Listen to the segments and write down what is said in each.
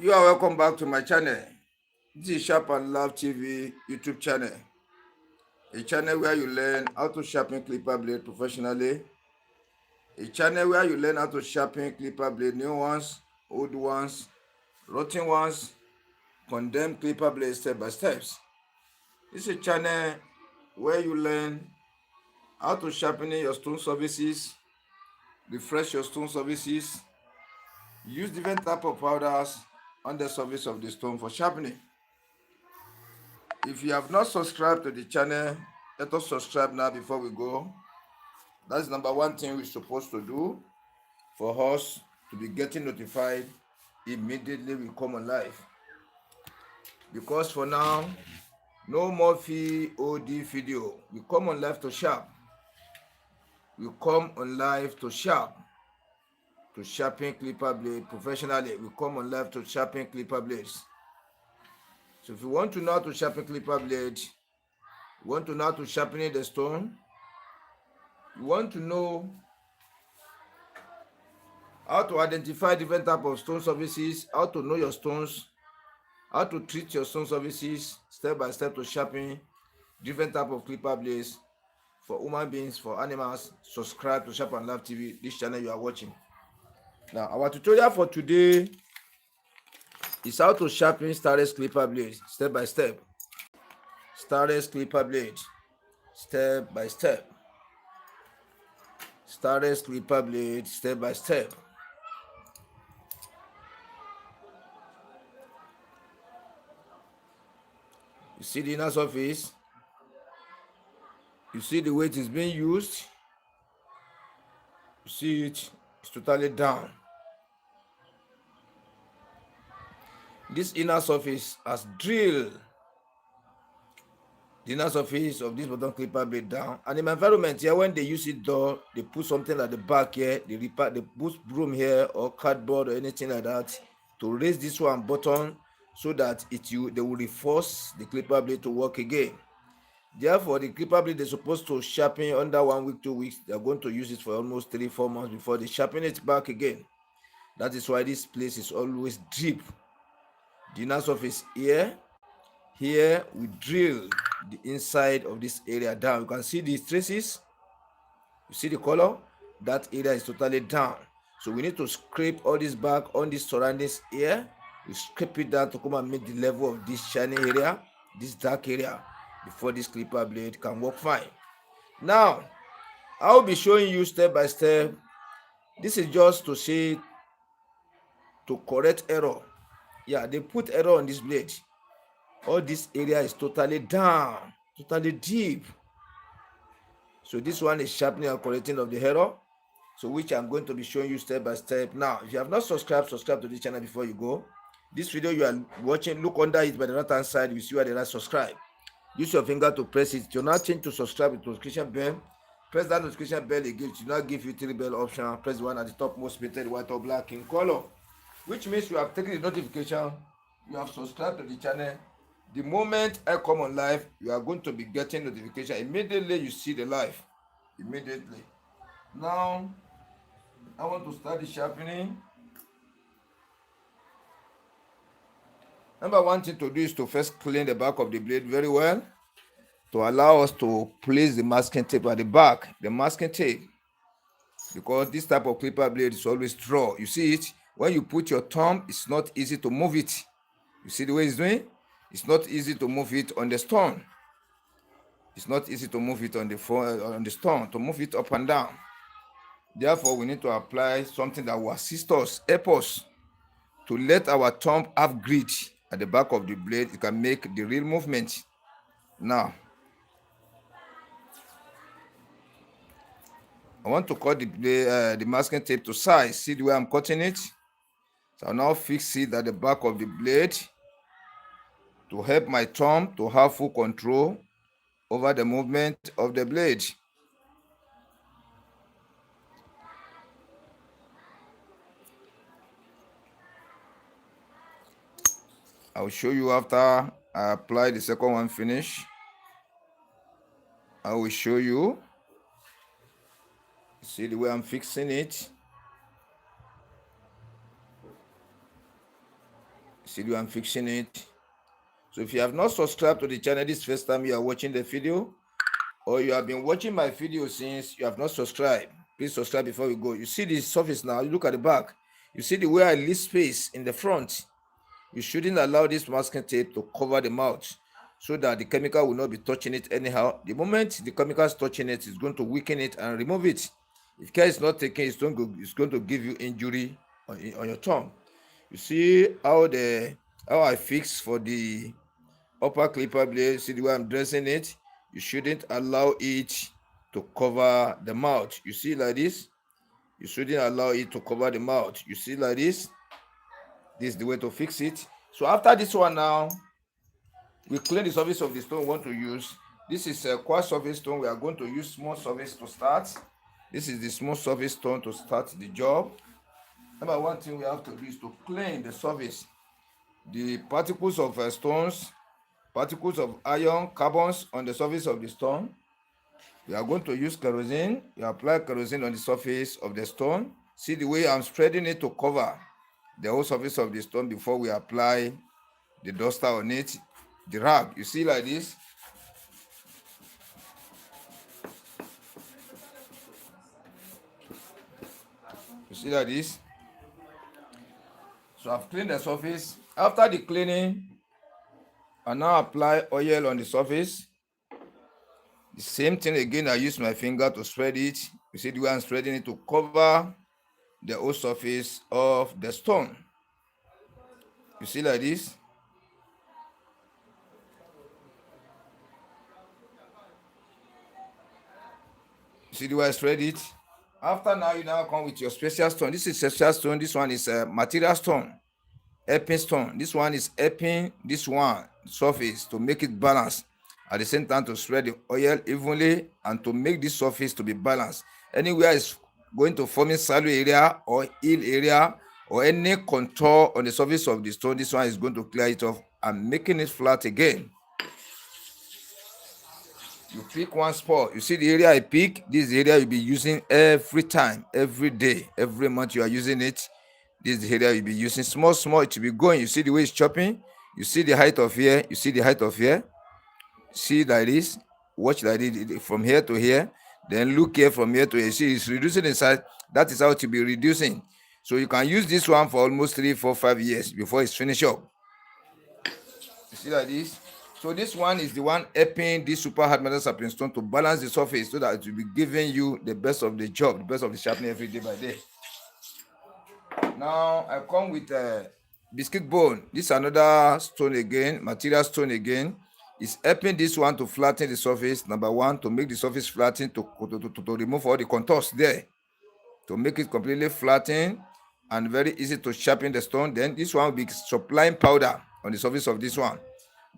You are welcome back to my channel. This is Sharp and Love TV YouTube channel. A channel where you learn how to sharpen clipper blade professionally. A channel where you learn how to sharpen clipper blade, new ones, old ones, rotten ones, condemned clipper blade step by steps. This is a channel where you learn how to sharpen your stone surfaces, refresh your stone surfaces, use different type of powders on the surface of the stone for sharpening. If you have not subscribed to the channel, let us subscribe now before we go. That's number one thing we're supposed to do for us to be getting notified immediately we come on live. Because for now, no more VOD video. We come on live to sharp. We come on live to sharp, to sharpen clipper blade professionally. We come on live to sharpen clipper blades. So if you want to know how to sharpen clipper blade, you want to know how to sharpen the stone, you want to know how to identify different type of stone surfaces, how to know your stones, how to treat your stone surfaces step by step to sharpen different type of clipper blades for human beings, for animals. Subscribe to Sharp and Love TV, this channel you are watching. Now, our tutorial for today is how to sharpen starless clipper blades step by step. Starless clipper blade step by step. Starless clipper blade step by step. You see the inner surface. You see the way it is being used. You see it's totally down. This inner surface has drilled the inner surface of this bottom clipper blade down. And in my environment here, when they use it though, they put something at the back here, they put broom here or cardboard or anything like that to raise this one button so that they will reinforce the clipper blade to work again. Therefore, the clipper blade is supposed to sharpen under 1 week, 2 weeks. They are going to use it for almost 3-4 months before they sharpen it back again. That is why this place is always deep. The inner surface here we drill the inside of this area down. You can see these traces. You see the color? That area is totally down. So we need to scrape all this back on these surroundings here. We scrape it down to come and meet the level of this shiny area, this dark area, before this clipper blade can work fine. Now, I will be showing you step by step. This is just to say, to correct error. Yeah, they put error on this blade. All this area is totally down, totally deep. So this one is sharpening and correcting of the error, so which I'm going to be showing you step by step. Now, if you have not subscribed, subscribe to this channel before you go. This video you are watching, look under it by the right hand side, you see where the right subscribe. Use your finger to press it. Do not change to subscribe with notification bell. Press that notification bell again. It will not give you 3 bell option. Press the one at the top most painted white or black in color, which means you have taken the notification, you have subscribed to the channel. The moment I come on live, you are going to be getting notification immediately. You see the live immediately. Now, I want to start the sharpening. Number one thing to do is to first clean the back of the blade very well to allow us to place the masking tape at the back, the masking tape, because this type of clipper blade is always raw. You see it? When you put your thumb, it's not easy to move it. You see the way it's doing? It's not easy to move it on the stone. It's not easy to move it on the stone, to move it up and down. Therefore, we need to apply something that will assist us, help us to let our thumb have grit at the back of the blade. It can make the real movement. Now, I want to cut the masking tape to size. See the way I'm cutting it? So I'll now fix it at the back of the blade to help my thumb to have full control over the movement of the blade. I'll show you after I apply the second one finish. I will show you. See the way I'm fixing it. See the way I'm fixing it. So if you have not subscribed to the channel, this first time you are watching the video, or you have been watching my video since you have not subscribed, please subscribe before we go. You see the surface now, you look at the back, you see the way I leave space in the front. You shouldn't allow this masking tape to cover the mouth so that the chemical will not be touching it anyhow. The moment the chemical is touching it, it's going to weaken it and remove it. If care is not taken, it's going to give you injury on your tongue. You see how I fix for the upper clipper blade. See the way I'm dressing it. You shouldn't allow it to cover the mouth. You see like this. You shouldn't allow it to cover the mouth. You see like this. This is the way to fix it. So after this one now, we clean the surface of the stone we want to use. This is a quartz surface stone. We are going to use small surface to start. This is the small surface stone to start the job. Number one thing we have to do is to clean the surface. The particles of stones, particles of iron, carbons on the surface of the stone. We are going to use kerosene. We apply kerosene on the surface of the stone. See the way I'm spreading it to cover the whole surface of the stone before we apply the duster on it, the rag. You see like this. You see like this. So I've cleaned the surface. After the cleaning, I now apply oil on the surface. The same thing again, I use my finger to spread it. You see the way I'm spreading it to cover the whole surface of the stone. You see like this. You see the way I spread it. After now, you now come with your special stone. This is special stone. This one is a material stone, epping stone. This one is epping this one surface to make it balanced. At the same time, to spread the oil evenly and to make this surface to be balanced. Anywhere is going to form a shallow area or hill area or any contour on the surface of the stone, this one is going to clear it off and making it flat again. You pick one spot. You see the area I pick? This area you'll be using every time, every day, every month you are using it. This is the area you'll be using. Small, it will be going. You see the way it's chopping? You see the height of here? You see the height of here? See like this. Watch like this from here to here. Then look here from here to here. See, it's reducing in size. That is how it will be reducing. So you can use this one for almost 3, 4, 5 years before it's finished up. You see like this? So this one is the one helping this super hard metal sharpening stone to balance the surface so that it will be giving you the best of the job, the best of the sharpening every day by day. Now I come with a biscuit bone. This is another stone again, material stone again. It's helping this one to flatten the surface. Number one, to make the surface flatten, to remove all the contours there, to make it completely flattened and very easy to sharpen the stone. Then this one will be supplying powder on the surface of this one.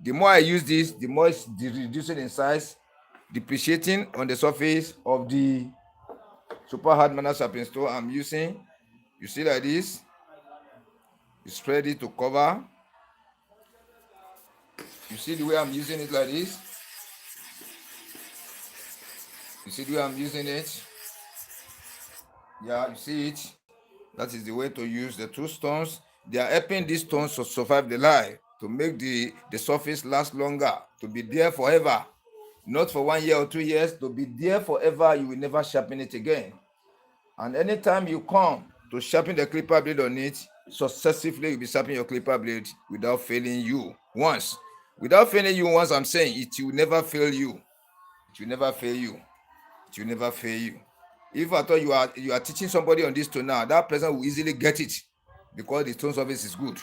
The more I use this, the more it's reducing in size, depreciating on the surface of the super hard metal sharpening stone I'm using. You see like this. You spread it to cover. You see the way I'm using it like this. You see the way I'm using it. Yeah, you see it. That is the way to use the two stones. They are helping these stones to survive the life, to make the surface last longer, to be there forever. Not for 1 year or 2 years, to be there forever. You will never sharpen it again. And anytime you come to sharpen the clipper blade on it, successively you'll be sharpening your clipper blade without failing you once. Without failing you once, I'm saying it will never fail you. It will never fail you. It will never fail you. If I thought you are teaching somebody on this stone now, that person will easily get it because the stone surface is good.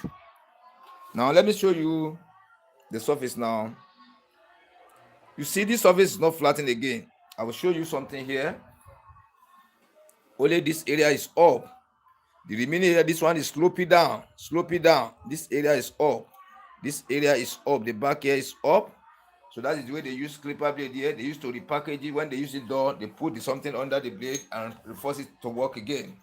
Now let me show you the surface now. You see this surface is not flattened again. I will show you something here. Only this area is up. The remaining area, this one is sloping down. This area is up. This area is up. The back here is up. So that is the way they use clipper blade here. They used to repackage it. When they use it down, they put something under the blade and force it to work again.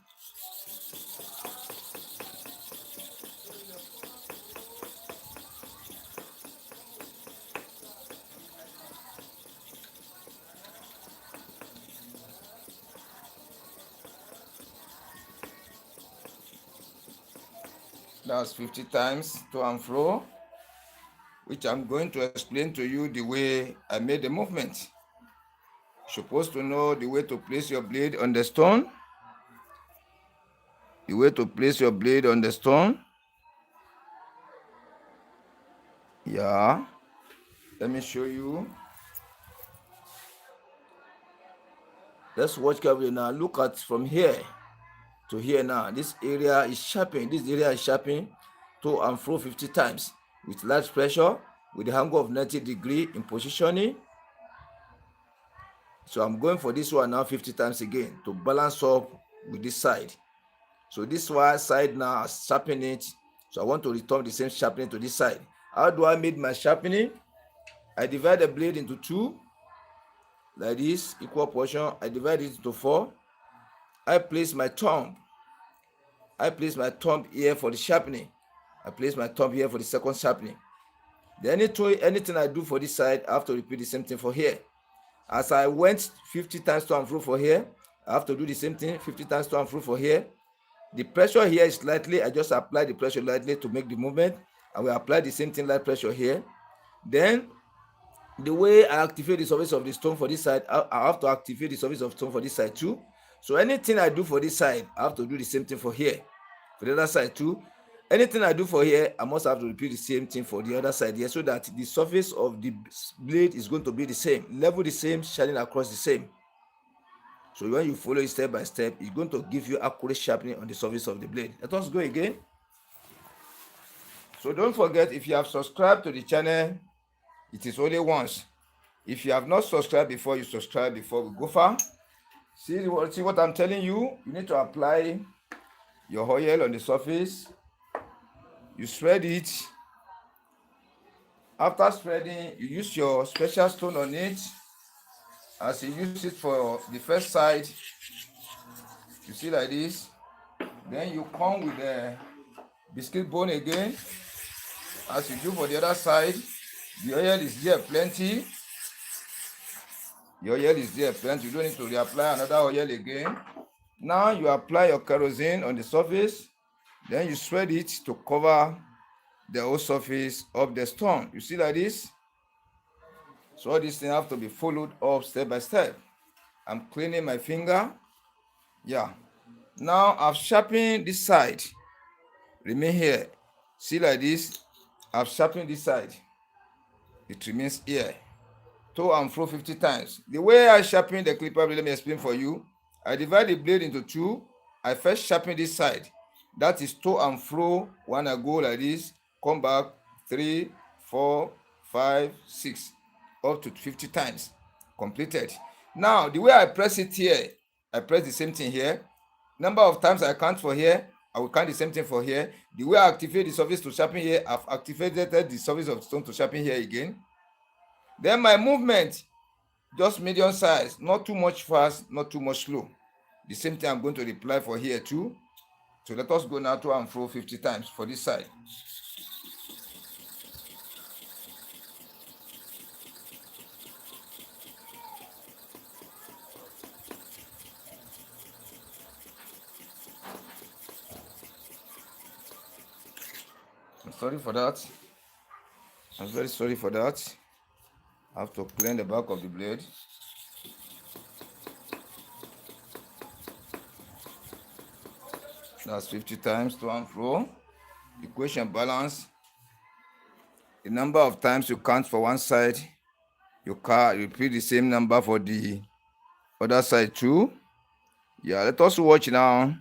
That's 50 times to and fro, which I'm going to explain to you the way I made the movement. You're supposed to know the way to place your blade on the stone. The way to place your blade on the stone. Yeah. Let me show you. Let's watch carefully now. Look at from here to here now. This area is sharpening. This area is sharpening to and fro 50 times with large pressure, with the angle of 90 degrees in positioning. So I'm going for this one now 50 times again to balance up with this side. So this one side now is sharpening it. So I want to return the same sharpening to this side. How do I make my sharpening? I divide the blade into two, like this, equal portion. I divide it into four. I place my thumb. I place my thumb here for the sharpening. I place my thumb here for the second sharpening. Then anything I do for this side, I have to repeat the same thing for here. As I went 50 times to and fro for here, I have to do the same thing 50 times to and fro for here. The pressure here is lightly. I just apply the pressure lightly to make the movement. I will apply the same thing, light pressure here. Then the way I activate the surface of the stone for this side, I have to activate the surface of the stone for this side too. So anything I do for this side, I have to do the same thing for here. For the other side too. Anything I do for here, I must have to repeat the same thing for the other side here, so that the surface of the blade is going to be the same, level the same, shining across the same. So when you follow it step by step, it's going to give you accurate sharpening on the surface of the blade. Let us go again. So don't forget, if you have subscribed to the channel, it is only once. If you have not subscribed before, you subscribe before we go far. See what I'm telling you? You need to apply your oil on the surface. You spread it. After spreading, you use your special stone on it. As you use it for the first side, you see like this. Then you come with the biscuit bone again. As you do for the other side, the oil is there plenty. The oil is there plenty. You don't need to reapply another oil again. Now you apply your kerosene on the surface. Then you spread it to cover the whole surface of the stone. You see like this? So all these things have to be followed up step by step. I'm cleaning my finger. Yeah. Now I've sharpened this side. Remain here. See like this? I've sharpened this side. It remains here. To and fro 50 times. The way I sharpen the clipper blade, let me explain for you. I divide the blade into two. I first sharpen this side. That is to and fro. When I go like this, come back 3, 4, 5, 6, up to 50 times. Completed. Now, the way I press it here, I press the same thing here. Number of times I count for here, I will count the same thing for here. The way I activate the surface to sharpen here, I've activated the surface of the stone to sharpen here again. Then my movement, just medium size, not too much fast, not too much slow. The same thing I'm going to apply for here too. So let us go now to and fro 50 times for this side. I'm sorry for that. I'm very sorry for that. I have to clean the back of the blade. That's 50 times to and fro. Equation balance. The number of times you count for one side, you repeat the same number for the other side too. Yeah, let us watch now.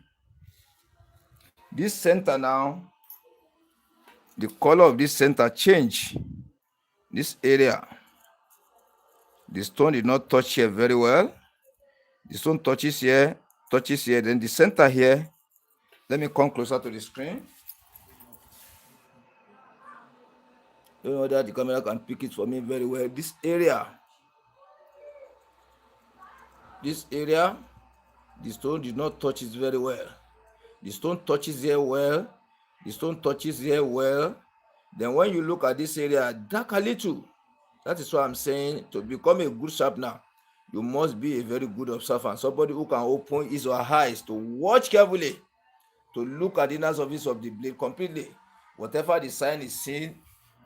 This center now, the color of this center change. This area, the stone did not touch here very well. The stone touches here, then the center here. Let me come closer to the screen. You know that the camera can pick it for me very well. This area, the stone did not touch it very well. The stone touches here well. The stone touches here well. Then when you look at this area, dark a little. That is what I'm saying. To become a good sharpener, you must be a very good observer, somebody who can open his or her eyes to watch carefully to look at the inner surface of the blade completely. Whatever the sign is seen,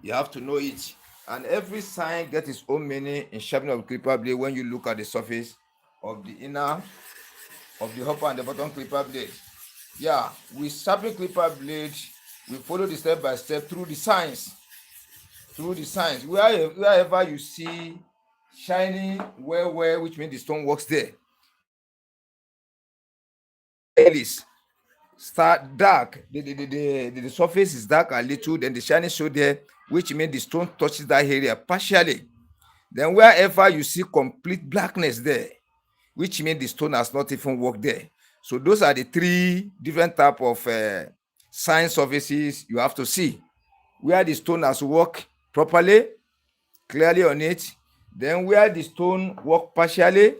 you have to know it. And every sign gets its own meaning in sharpening of clipper blade when you look at the surface of the inner of the upper and the bottom clipper blade. Yeah, with sharpening clipper blade, we follow the step by step through the signs. Wherever you see shining well, which means the stone works there. Start dark, the surface is dark a little, then the shining show there, which means the stone touches that area partially. Then wherever you see complete blackness there, which means the stone has not even worked there. So those are the three different type of sign surfaces you have to see. Where the stone has worked properly, clearly on it, then where the stone worked partially,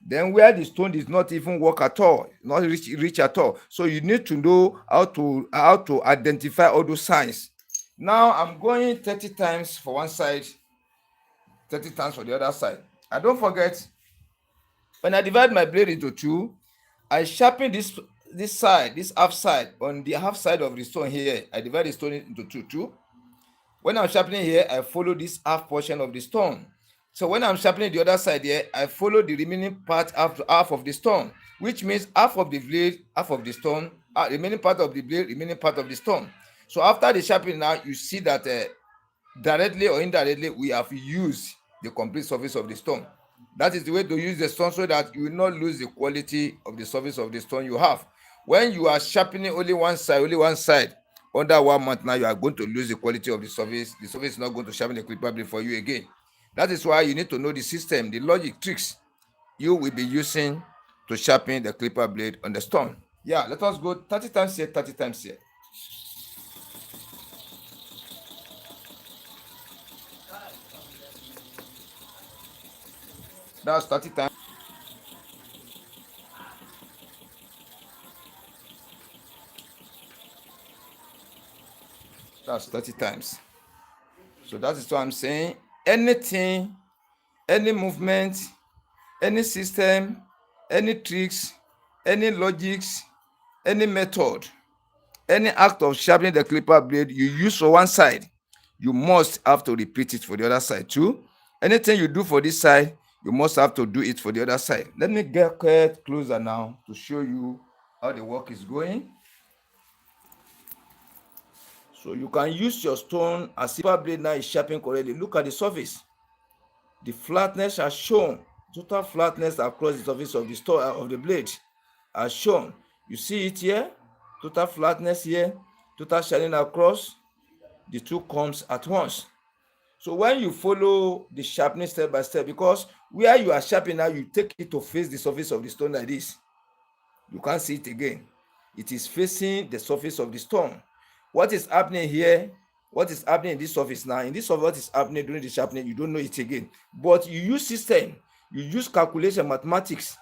then where the stone did not even work at all, not reach at all. So you need to know how to identify all those signs. Now I'm going 30 times for one side, 30 times for the other side. And don't forget, when I divide my blade into two, I sharpen this side, this half side. On the half side of the stone here, I divide the stone into two. When I'm sharpening here, I follow this half portion of the stone. So when I'm sharpening the other side here, I follow the remaining part half of the stone, which means half of the blade, half of the stone, remaining part of the blade, remaining part of the stone. So after the sharpening now, you see that directly or indirectly, we have used the complete surface of the stone. That is the way to use the stone so that you will not lose the quality of the surface of the stone you have. When you are sharpening only one side, under 1 month now, you are going to lose the quality of the surface. The surface is not going to sharpen the clipper blade for you again. That is why you need to know the system, the logic tricks you will be using to sharpen the clipper blade on the stone. Yeah, let us go 30 times here, 30 times here. That's 30 times. That's 30 times. So that is what I'm saying. Anything, any movement, any system, any tricks, any logics, any method, any act of sharpening the clipper blade you use for one side, you must have to repeat it for the other side too. Anything you do for this side, you must have to do it for the other side. Let me get closer now to show you how the work is going. So you can use your stone as clipper blade now is sharpened correctly. Look at the surface. The flatness are shown. Total flatness across the surface of the stone of the blade are shown. You see it here. Total flatness here. Total shining across. The two comes at once. So when you follow the sharpening step by step, because where you are sharpening now, you take it to face the surface of the stone like this. You can't see it again. It is facing the surface of the stone. What is happening here? What is happening in this surface now? In this surface, what is happening during the sharpening? You don't know it again. But you use system, you use calculation, mathematics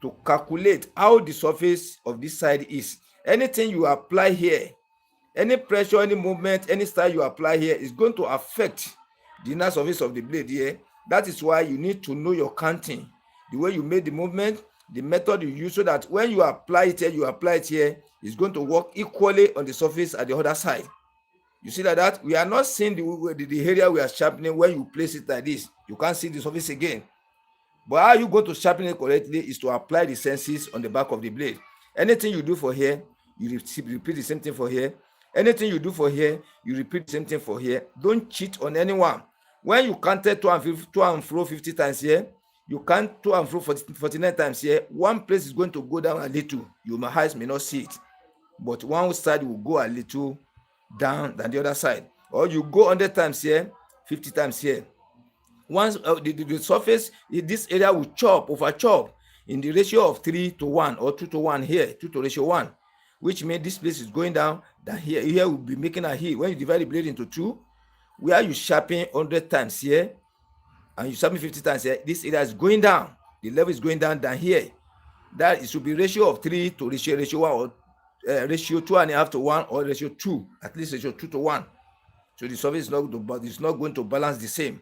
to calculate how the surface of this side is. Anything you apply here, any pressure, any movement, any style you apply here is going to affect the inner surface of the blade here. That is why you need to know your counting, the way you made the movement, the method you use, so that when you apply it here, it's going to work equally on the surface at the other side. You see like that? We are not seeing the area we are sharpening. When you place it like this, you can't see the surface again. But how you go to sharpen it correctly is to apply the senses on the back of the blade. Anything you do for here, you repeat the same thing for here. Anything you do for here, you repeat the same thing for here. Don't cheat on anyone. When you counted to and fro 50 times here, you count to and fro 49 times here, one place is going to go down a little. Your eyes may not see it, but one side will go a little down than the other side. Or you go 100 times here, 50 times here. Once the surface in this area will over chop in the ratio of 3 to 1 or 2 to 1 here, 2 to ratio 1, which means this place is going down, then here will be making a heel. When you divide the blade into two, where you sharpen 100 times here and you sharpen 50 times here, this area is going down. The level is going down here. That it should be ratio of 3 to ratio 1, or ratio 2.5 to 1, or ratio 2, at least ratio 2 to 1. So the surface is not going to balance the same.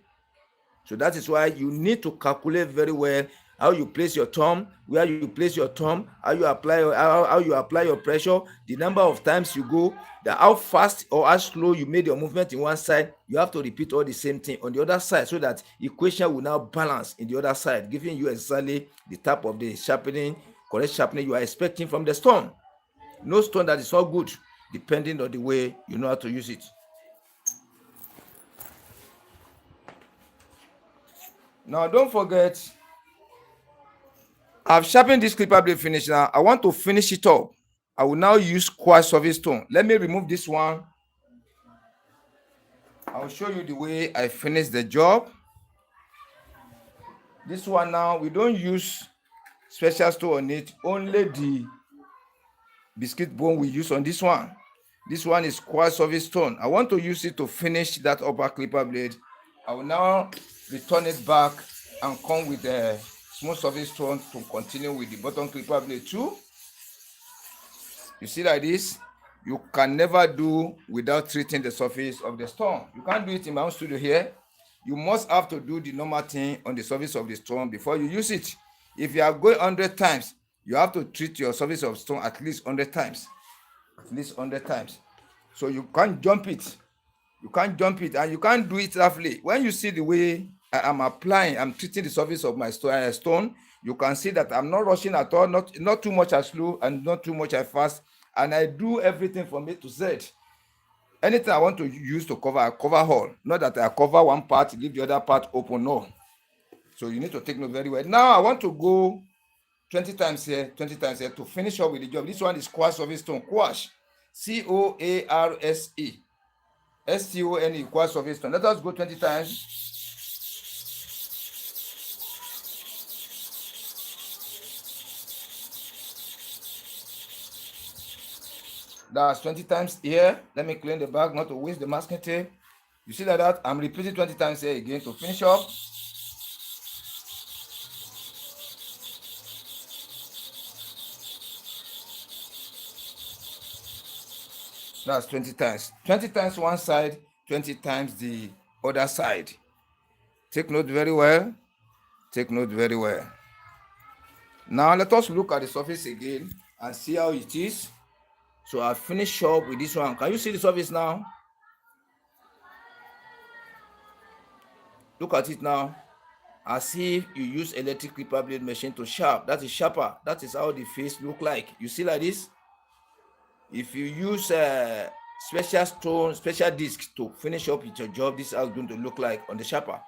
So that is why you need to calculate very well how you place your thumb, where you place your thumb, how you apply your pressure, the number of times you go, how fast or how slow you made your movement in one side. You have to repeat all the same thing on the other side, so that equation will now balance in the other side, giving you exactly the type of the sharpening, correct sharpening you are expecting from the stone. No stone that is not good, depending on the way you know how to use it. Now don't forget, I've sharpened this clipper blade finish. Now I want to finish it up. I will now use quartz surface stone. Let me remove this one. I'll show you the way I finish the job. This one now, we don't use special stone on it, only the biscuit bone we use on this one. This one is quartz surface stone. I want to use it to finish that upper clipper blade. I will now return it back and come with the smooth surface stone to continue with the bottom clipper blade too. You see like this, you can never do without treating the surface of the stone. You can't do it in my own studio here. You must have to do the normal thing on the surface of the stone before you use it. If you are going 100 times, you have to treat your surface of stone at least 100 times. At least 100 times. So you can't jump it. You can't jump it, and you can't do it roughly. When you see the way I'm applying, I'm treating the surface of my stone, you can see that I'm not rushing at all, not too much as slow and not too much as fast. And I do everything from A to Z. Anything I want to use to cover, I cover all. Not that I cover one part, leave the other part open, no. So you need to take note very well. Now I want to go 20 times here, 20 times here to finish up with the job. This one is quartz surface stone, quartz, C-O-A-R-S-E, S-T-O-N-E, quartz surface stone. Let us go 20 times. That's 20 times here. Let me clean the bag, not to waste the masking tape. You see like that? I'm repeating 20 times here again to finish up. That's 20 times. 20 times one side, 20 times the other side. Take note very well. Take note very well. Now let us look at the surface again and see how it is. So I'll finish up with this one. Can you see the surface now? Look at it now. As if you use electric clipper blade machine to sharp. That is sharper. That is how the face look like. You see like this? If you use special stone, special disc to finish up with your job, this is how it's going to look like on the sharper.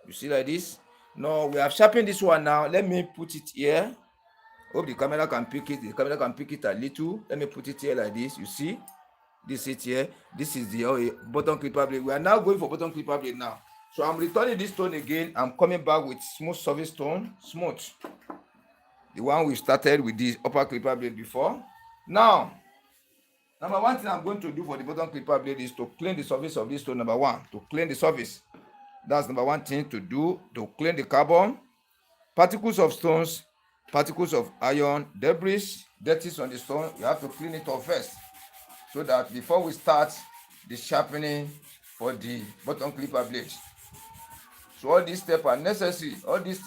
You see like this? Now we have sharpened this one now. Let me put it here. Hope the camera can pick it. The camera can pick it a little. Let me put it here like this. You see? This is here. This is the bottom clipper blade. We are now going for bottom clipper blade now. So I'm returning this stone again. I'm coming back with smooth surface stone. Smooth. The one we started with this upper clipper blade before. Now, number one thing I'm going to do for the bottom clipper blade is to clean the surface of this stone. Number one, to clean the surface. That's number one thing to do, to clean the carbon, particles of stones, particles of iron, debris, dirties on the stone. You have to clean it off first, so that before we start the sharpening for the bottom clipper blade. So all these steps are necessary. All these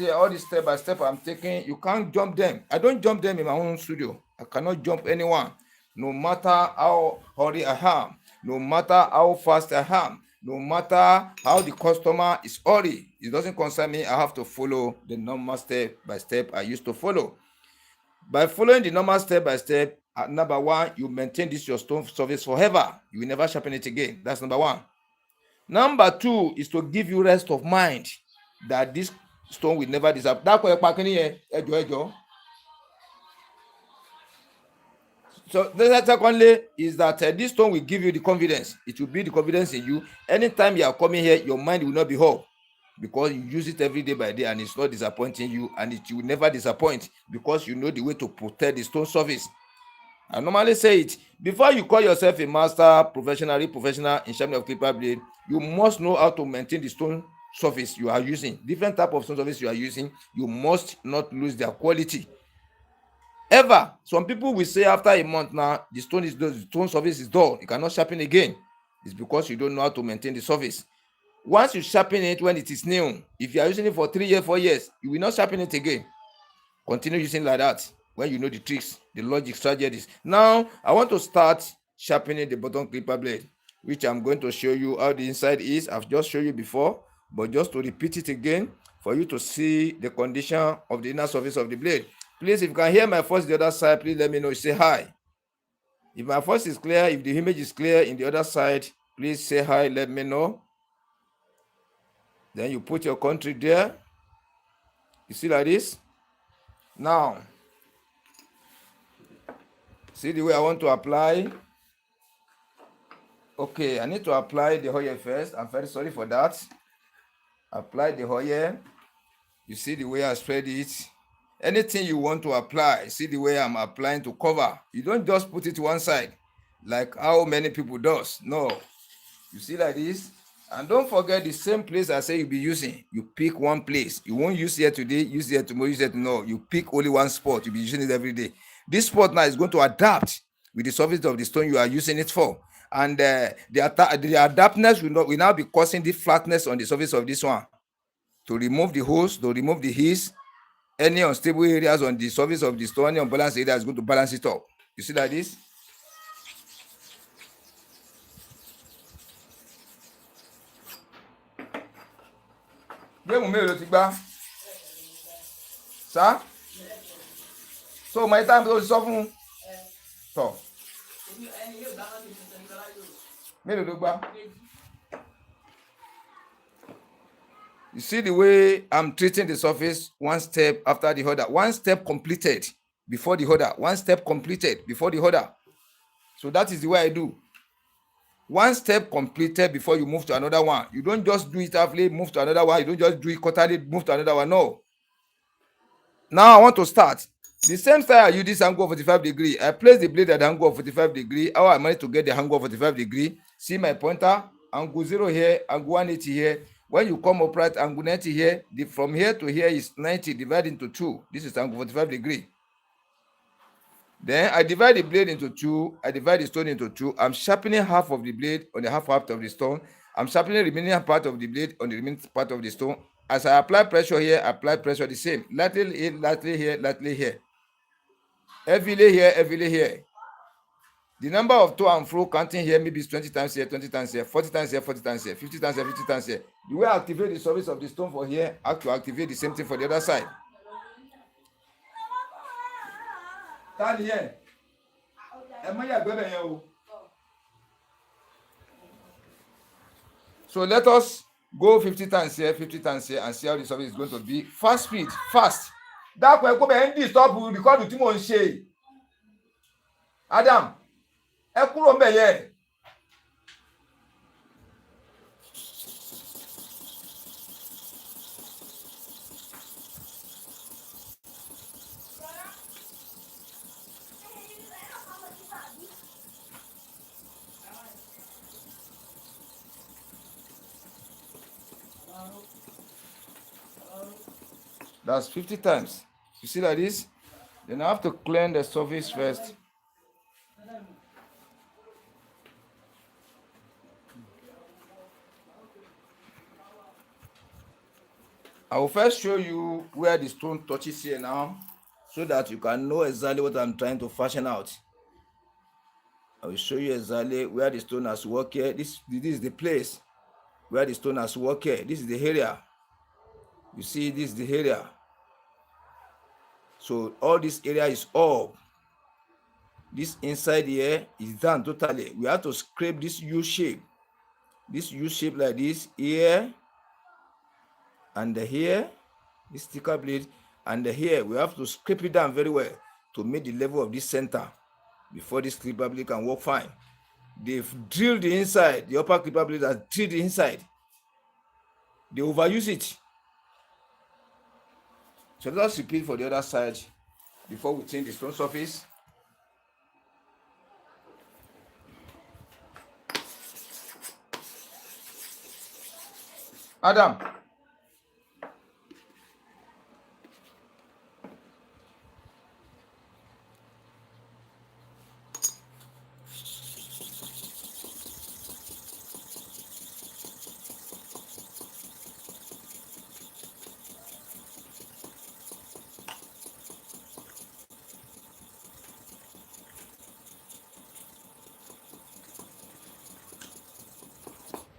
step by step I'm taking, you can't jump them. I don't jump them in my own studio. I cannot jump anyone, no matter how hurry I am, no matter how fast I am, no matter how the customer is hurry. It doesn't concern me. I have to follow the normal step by step I used to follow. By following the normal step by step, number one, you maintain this your stone surface forever. You will never sharpen it again. That's number one. Number two is to give you rest of mind that this stone will never disappear. So the secondly is that this stone will give you the confidence. It will build the confidence in you. Anytime you are coming here, your mind will not be whole, because you use it every day by day and it's not disappointing you, and it will never disappoint because you know the way to protect the stone surface. I normally say it, before you call yourself a master, professional in sharpening of clipper blade, you must know how to maintain the stone surface you are using. Different type of stone surface you are using, you must not lose their quality. Ever. Some people will say after a month now, the stone surface is dull. You cannot sharpen again. It's because you don't know how to maintain the surface. Once you sharpen it when it is new, if you are using it for 3 years, 4 years, you will not sharpen it again. Continue using like that when you know the tricks, the logic, strategies. Now, I want to start sharpening the bottom clipper blade, which I'm going to show you how the inside is. I've just shown you before, but just to repeat it again for you to see the condition of the inner surface of the blade. Please, if you can hear my voice the other side, please let me know. Say hi. If my voice is clear, if the image is clear in the other side, please say hi, let me know. Then you put your country there. You see like this? Now, see the way I want to apply. Okay, I need to apply the oil first. I'm very sorry for that. Apply the oil. You see the way I spread it. Anything you want to apply, see the way I'm applying to cover. You don't just put it one side like how many people does. No, you see like this. And don't forget the same place I say you'll be using. You pick one place. You won't use here today, use here tomorrow, use here tomorrow. No, you pick only one spot. You'll be using it every day. This spot now is going to adapt with the surface of the stone you are using it for. And the adaptness will now be causing the flatness on the surface of this one. To remove the holes, to remove the his, any unstable areas on the surface of the stone, any unbalanced area is going to balance it up. You see like this? Sir? So my time goes off. So. You see the way I'm treating the surface one step after the other. One step completed before the other. One step completed before the other. So that is the way I do. One step completed before you move to another one. You don't just do it halfway, move to another one. You don't just do it quarterly, move to another one. No. Now I want to start. The same style I use this angle of 45 degree. I place the blade at the angle of 45 degree. How I managed to get the angle of 45 degree. See my pointer, angle 0 here, angle 180 here. When you come upright, angle 90 here. From here to here is 90 divided into 2. This is angle 45 degree. Then I divide the blade into 2. I divide the stone into 2. I'm sharpening half of the blade on the half part of the stone. I'm sharpening the remaining part of the blade on the remaining part of the stone. As I apply pressure here, I apply pressure the same. Lightly here, lightly here, lightly here. Heavily here, heavily here. The number of to and fro counting here maybe is 20 times here, 20 times here, 40 times here, 40 times here, 50 times here, 50 times here. The way I activate the surface of the stone for here, I have to activate the same thing for the other side. So let us go 50 times here, 50 times here, and see how the surface is going to be. Fast speed, fast. That way, go back and stop record the Timon Shay. Adam, that's 50 times. You see like this? Then I have to clean the surface first. I will first show you where the stone touches here now, so that you can know exactly what I'm trying to fashion out. I will show you exactly where the stone has worked here. This is the place where the stone has worked here. This is the area. You see, this is the area. So all this area is up. This inside here is done totally. We have to scrape this U shape. This U shape like this here and here. This sticker blade and here. We have to scrape it down very well to make the level of this center before this clipper blade can work fine. They've drilled the inside. The upper clipper blade has drilled the inside. They overuse it. So let's repeat for the other side before we change the stone surface. Adam.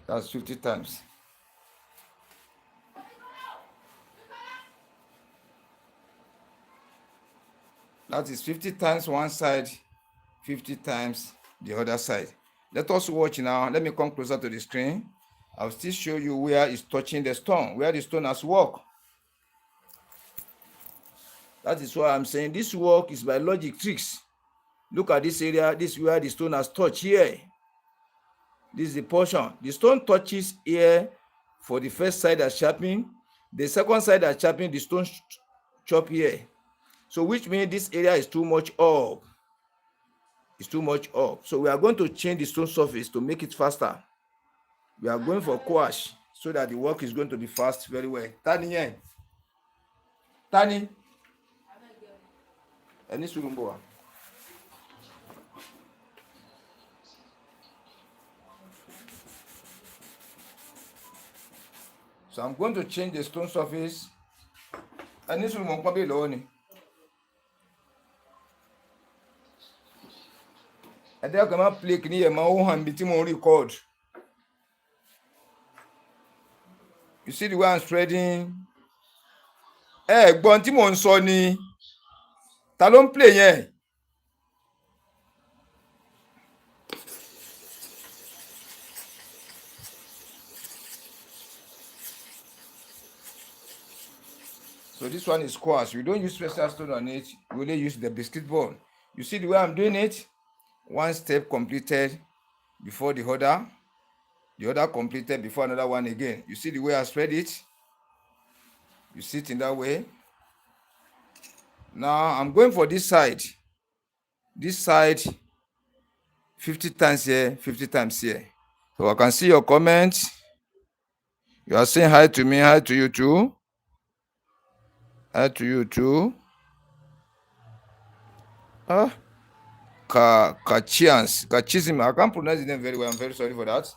That's 50 times. That is 50 times one side, 50 times the other side. Let us watch now. Let me come closer to the screen. I'll still show you where it's touching the stone, where the stone has worked. That is why I'm saying this work is by logic tricks. Look at this area. This is where the stone has touched here. This is the portion. The stone touches here for the first side that's sharpening. The second side that's sharpening, the stone chop here. So which means this area is too much up. It's too much up. So we are going to change the stone surface to make it faster. We are going for quash so that the work is going to be fast very well. Tani here. Tani. Any surumboa. So I'm going to change the stone surface. Any surumboa be low ni. And then I can play near my own hand between record. You see the way I'm spreading. Gbọ́n tí mò ń sọ ni. Ta ló ń play yẹn? So this one is squash. We don't use special stone on it. We only use the biscuit ball. You see the way I'm doing it? One step completed before the other completed before another one again. You see the way I spread it? You see it in that way. Now I'm going for this side. This side, 50 times here, 50 times here. So I can see your comments. You are saying hi to me, hi to you too. Hi to you too. Kachizim. I can't pronounce the name very well. I'm very sorry for that.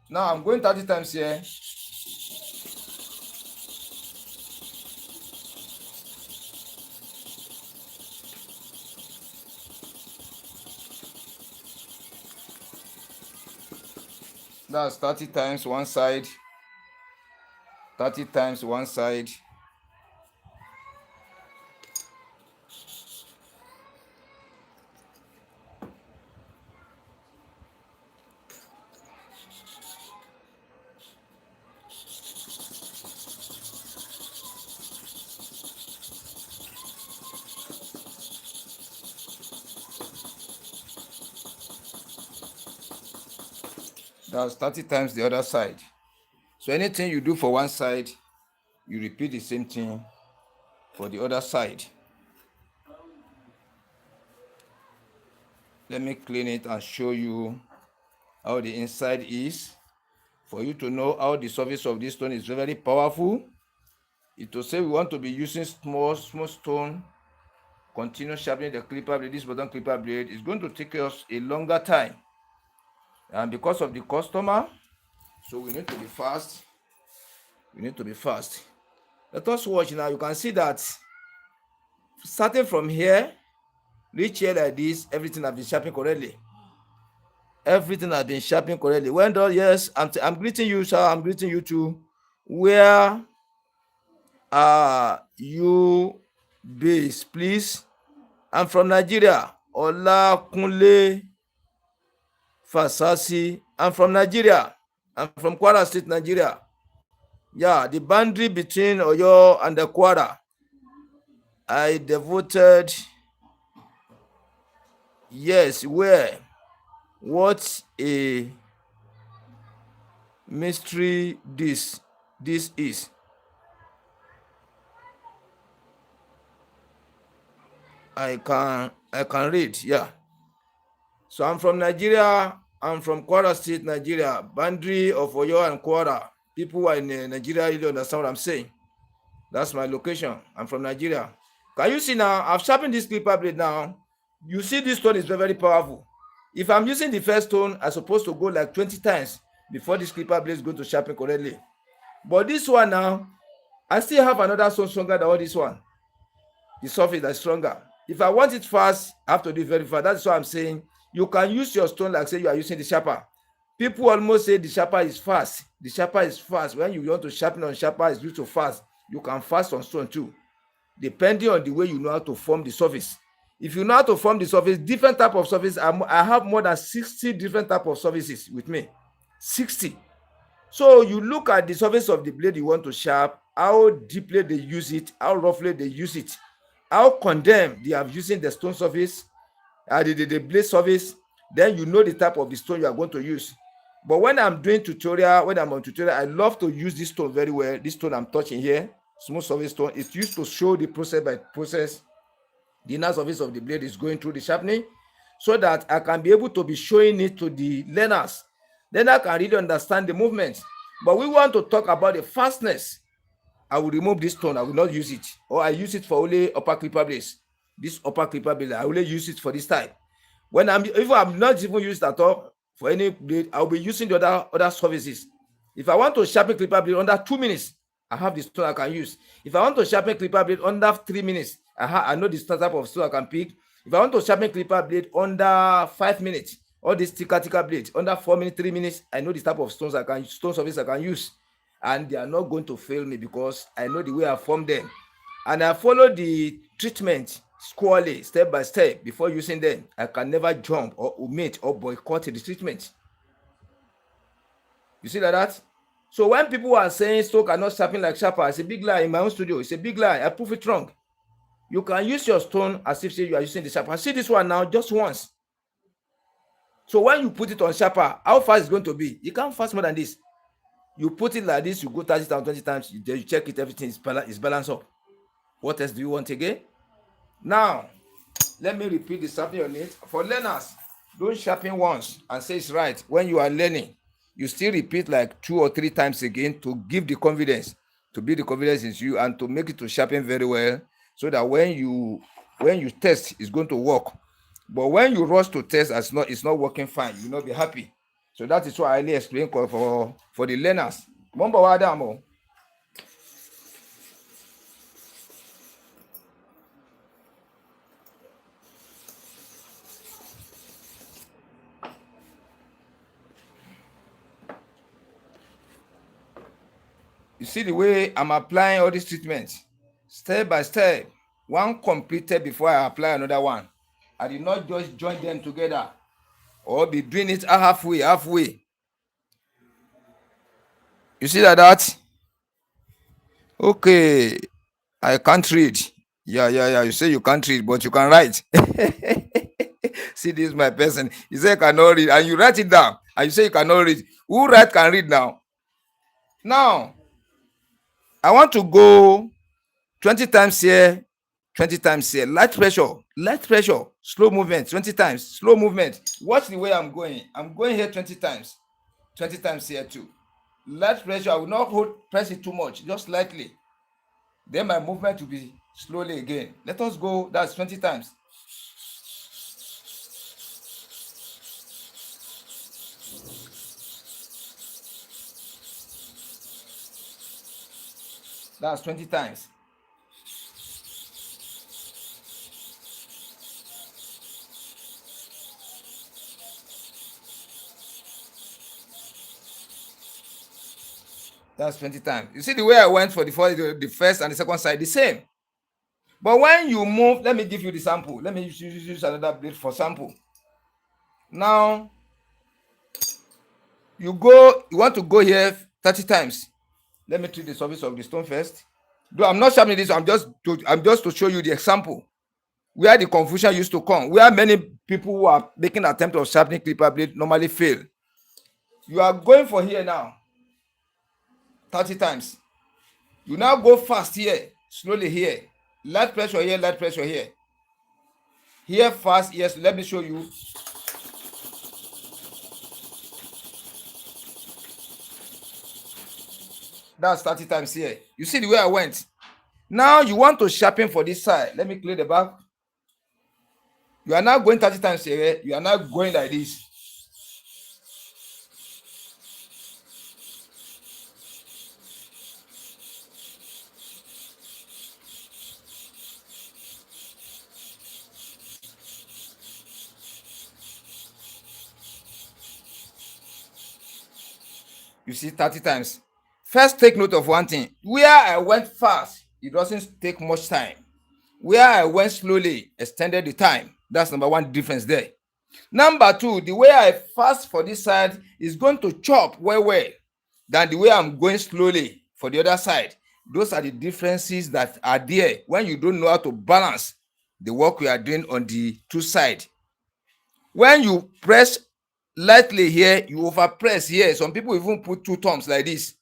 Now I'm going 30 times here. That's 30 times one side. 30 times one side. That's 30 times the other side. So anything you do for one side, you repeat the same thing for the other side. Let me clean it and show you how the inside is. For you to know how the surface of this stone is very powerful. It will say we want to be using small stone. Continue sharpening the clipper blade. This bottom clipper blade is going to take us a longer time. And because of the customer, so we need to be fast. We need to be fast. Let us watch now. You can see that starting from here, reach here like this, everything has been sharpened correctly. Everything has been sharpened correctly. Well done. Yes, I'm greeting you, sir. I'm greeting you too. Where are you based, please? I'm from Nigeria. Olakunle Fasasi. I'm from Nigeria. I'm from Kwara State, Nigeria. Yeah, the boundary between Oyo and the Kwara. I devoted. Yes, where? What a mystery this is. I can read, yeah. So I'm from Nigeria. I'm from Kwara State, Nigeria. Boundary of Oyo and Kwara. People who are in Nigeria really understand what I'm saying. That's my location. I'm from Nigeria. Can you see now? I've sharpened this clipper blade now. You see this stone is very, very powerful. If I'm using the first stone, I'm supposed to go like 20 times before this clipper blade is going to sharpen correctly. But this one now, I still have another stone stronger than all this one. The surface is stronger. If I want it fast, I have to do it very fast. That's why I'm saying you can use your stone like say you are using the sharper. People almost say the sharper is fast. The sharper is fast. When you want to sharpen on sharper, it's due to fast. You can fast on stone too, depending on the way you know how to form the surface. If you know how to form the surface, different type of surface, I have more than 60 different type of surfaces with me. 60. So you look at the surface of the blade you want to sharp, how deeply they use it, how roughly they use it, how condemned they are using the stone surface, the blade surface. Then you know the type of the stone you are going to use. But when I'm doing tutorial, when I'm on tutorial, I love to use this stone very well. This stone I'm touching here, smooth surface stone, it's used to show the process by process the inner surface of the blade is going through the sharpening, so that I can be able to be showing it to the learners. Then I can really understand the movement. But we want to talk about the fastness. I will remove this stone. I will not use it. Or I use it for only upper clipper blades. This upper clipper blade, I only use it for this type. When if I'm not even used at all for any blade, I'll be using the other surfaces. If I want to sharpen clipper blade under 2 minutes, I have the stone I can use. If I want to sharpen clipper blade under 3 minutes, I know the type of stone I can pick. If I want to sharpen clipper blade under 5 minutes, all these thicker blades under 4 minutes, 3 minutes, I know the type of stone surface I can use, and they are not going to fail me because I know the way I form them, and I follow the treatment squarely, step by step, before using them. I can never jump or omit or boycott the treatment. You see like that? So when people are saying stone cannot sharpen like sharper, it's a big lie. In my own studio, it's a big lie. I prove it wrong. You can use your stone as if you are using the sharper. See this one now, just once. So when you put it on sharper, how fast it's going to be? You can't fast more than this. You put it like this, you go 30 times, 20 times, you check it, everything is balanced up. What else do you want again? Now, let me repeat the sharpening on it. For learners, don't sharpen once and say it's right. When you are learning, you still repeat like 2 or 3 times again to give the confidence, to build the confidence in you, and to make it to sharpen very well, so that when you test, it's going to work. But when you rush to test, it's not working fine, you will not be happy. So that is why I really explain for the learners. You see the way I'm applying all these treatments, step by step, one completed before I apply another one. I did not just join them together or be doing it halfway. You see that? Okay, I can't read. Yeah. You say you can't read, but you can write. See, this is my person. You say you cannot read, and you write it down, and you say you cannot read. Who write can read now? Now, I want to go 20 times here, 20 times here. Light pressure, slow movement, 20 times, slow movement. Watch the way I'm going. I'm going here 20 times, 20 times here too. Light pressure, I will not press it too much, just lightly. Then my movement will be slowly again. Let us go, that's 20 times. That's 20 times. That's 20 times. You see the way I went for the first and the second side, the same. But when you move, let me give you the sample. Let me use another blade for sample. Now, you want to go here 30 times. Let me treat the surface of the stone first. Though I'm not sharpening this, I'm just to show you the example where the confusion used to come, where many people who are making attempt of sharpening clipper blade normally fail. You are going for here now 30 times. You now go fast here, slowly here, light pressure here, light pressure here. Here fast, yes, let me show you. That's 30 times here. You see the way I went. Now you want to sharpen for this side. Let me clear the back. You are now going 30 times here. You are now going like this. You see 30 times. First, take note of one thing. Where I went fast, it doesn't take much time. Where I went slowly, extended the time. That's number one difference there. Number two, the way I fast for this side is going to chop well than the way I'm going slowly for the other side. Those are the differences that are there when you don't know how to balance the work we are doing on the two sides. When you press lightly here, you overpress here. Some people even put two thumbs like this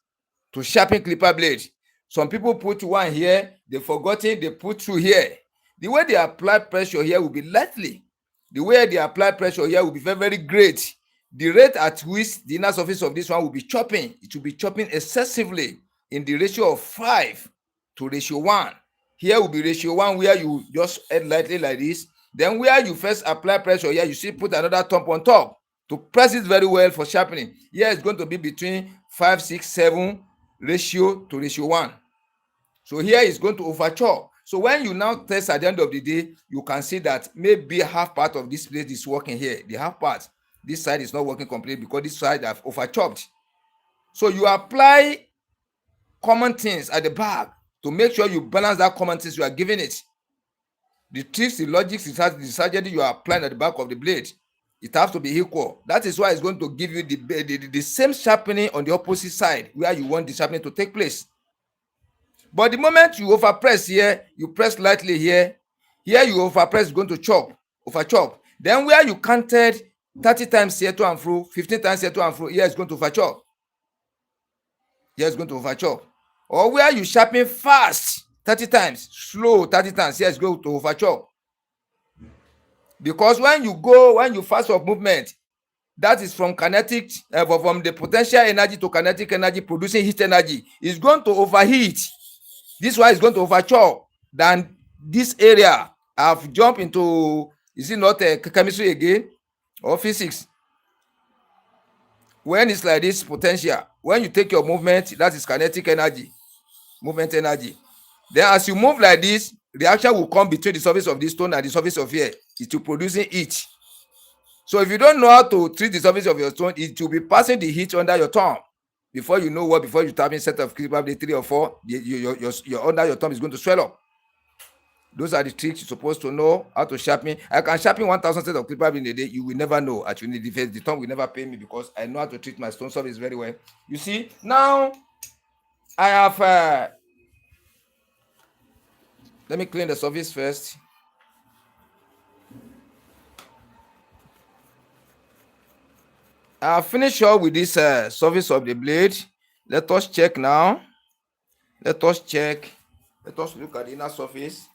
to sharpen clipper blade. Some people put one here, they forgot it, they put two here. The way they apply pressure here will be lightly. The way they apply pressure here will be very, very great. The rate at which the inner surface of this one will be chopping, it will be chopping excessively in the ratio of 5 to ratio 1. Here will be ratio 1 where you just add lightly like this. Then where you first apply pressure here, you see put another thumb on top to press it very well for sharpening. Here it's going to be between 5, 6, 7 ratio to ratio 1. So here is going to over chop. So when you now test at the end of the day, you can see that maybe half part of this plate is working here. The half part, this side is not working completely because this side have over chopped. So you apply common things at the back to make sure you balance that common things you are giving it. The tricks, the logics, the strategy you are applying at the back of the blade, it has to be equal. That is why it's going to give you the same sharpening on the opposite side where you want the sharpening to take place. But the moment you overpress here, you press lightly here. Here you overpress, it's going to chop, over chop. Then where you counted 30 times here to and fro, 15 times here to and fro, here it's going to over chop. Here it's going to over chop. Or where you sharpen fast 30 times, slow 30 times, here it's going to over chop. Because when you fast of movement, that is from kinetic, from the potential energy to kinetic energy producing heat energy, is going to overheat. This one is going to overchop than this area. I've jumped into, is it not chemistry again or physics? When it's like this potential, when you take your movement, that is kinetic energy, movement energy. Then as you move like this, reaction will come between the surface of this stone and the surface of here. It will producing heat. So if you don't know how to treat the surface of your stone, it will be passing the heat under your thumb. Before you know what, before you tap in set of clipper blade 3 or 4, your under your thumb is going to swell up. Those are the tricks you're supposed to know how to sharpen. I can sharpen 1,000 sets of clipper blade in a day. You will never know. Actually, the thumb will never pay me because I know how to treat my stone surface very well. You see, now I have. Let me clean the surface first. I'll finish up with this surface of the blade. Let us check now. Let us check. Let us look at the inner surface.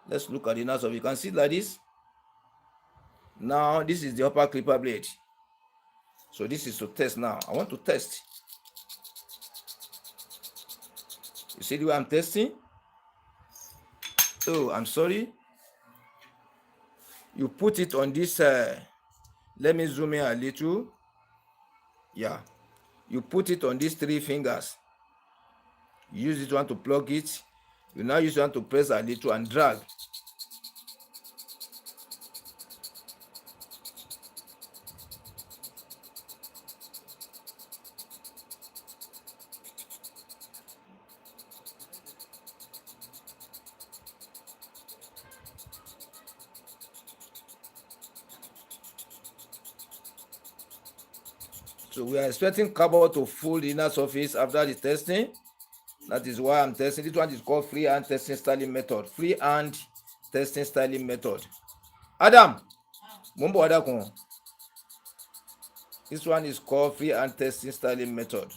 Let's look at the inner surface. You can see it like this. Now, this is the upper clipper blade. So this is to test now. I want to test. You see the way I'm testing? Oh, I'm sorry. You put it on this. Let me zoom in a little. Yeah. You put it on these 3 fingers. You use this one to plug it. You now use one to press a little and drag. So we are expecting carbon to fool the inner surface after the testing. That is why I'm testing. This one is called freehand testing styling method. Freehand testing styling method. Adam, Mumbo Adakon. This one is called freehand testing styling method.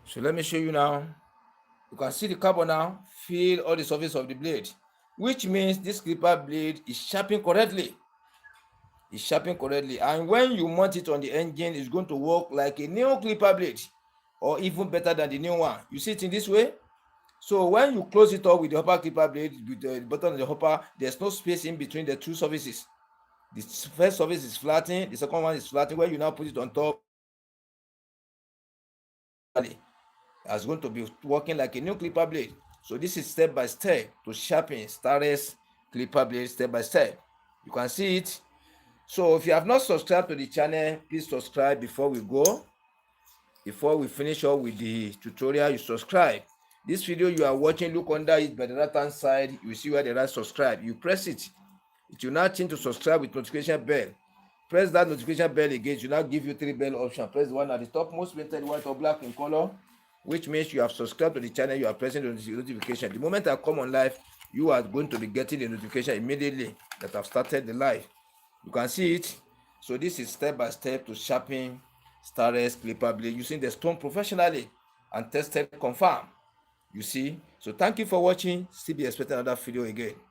So let me show you now. You can see the carbon now. Feel all the surface of the blade, which means this clipper blade is sharpened correctly. It's sharpened correctly, and when you mount it on the engine, it's going to work like a new clipper blade, or even better than the new one. You see it in this way. So when you close it up with the upper clipper blade, with the bottom of the hopper, there's no space in between the two surfaces. The first surface is flattened, the second one is flattened. When you now put it on top, it's going to be working like a new clipper blade. So this is step by step to sharpen Starrest clipper blade, step by step. You can see it. So if you have not subscribed to the channel, please subscribe before we go. Before we finish up with the tutorial, you subscribe. This video you are watching, look under it by the right hand side. You see where the right subscribe. You press it. It will now change to subscribe with notification bell. Press that notification bell again. It will now give you 3 bell options. Press the one at the topmost, painted white or black in color, which means you have subscribed to the channel. You are pressing the notification. The moment I come on live, you are going to be getting the notification immediately that I've started the live. You can see it. So this is step by step to sharpen Starrest clipper blade using the stone professionally and tested confirm. You see. So thank you for watching. Still be expecting another video again.